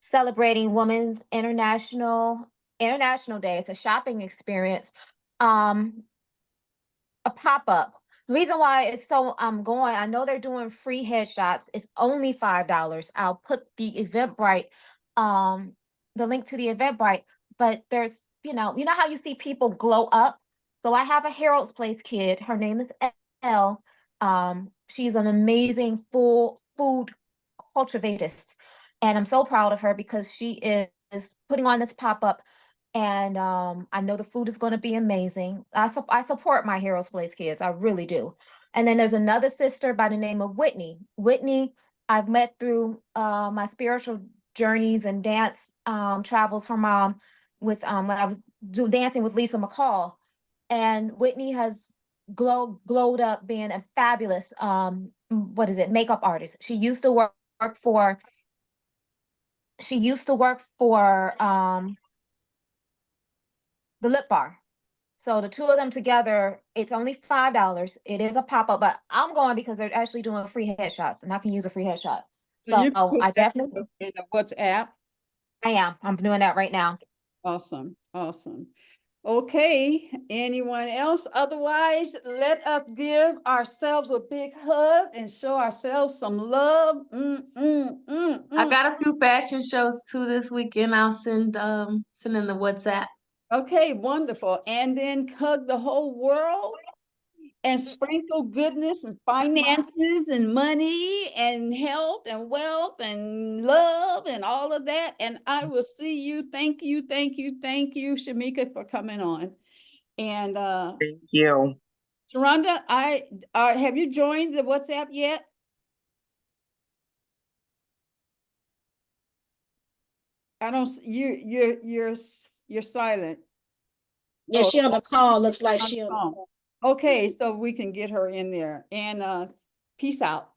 celebrating Women's International Day. It's a shopping experience, a pop-up. The reason why it's so going, I know they're doing free headshots. It's only $5. I'll put the Eventbrite, the link to the Eventbrite, but there's, you know how you see people glow up. So I have a Harold's Place kid. Her name is Elle. She's an amazing full food cultivatist, and I'm so proud of her because she is putting on this pop-up, and I know the food is going to be amazing. I support my Harold's Place kids. I really do. And then there's another sister by the name of Whitney. Whitney, I've met through my spiritual journeys and dance travels. Her mom with when I was dancing with Lisa McCall, and Whitney has glowed up being a fabulous makeup artist. She used to work for the Lip Bar. So the two of them together, it's only $5. It is a pop-up, but I'm going because they're actually doing free headshots, and I can use a free headshot. So I definitely in the WhatsApp. I'm doing that right now. Awesome. Okay, anyone else? Otherwise, let us give ourselves a big hug and show ourselves some love. I got a few fashion shows too this weekend. I'll send in the WhatsApp. Okay, wonderful. And then hug the whole world and sprinkle goodness and finances and money and health and wealth and love and all of that. And I will see you. Thank you, Shamika, for coming on. And thank you. Sharonda, have you joined the WhatsApp yet? I don't. You're silent. Yeah, she on the call. Looks like she on the call. Okay, so we can get her in there. And peace out.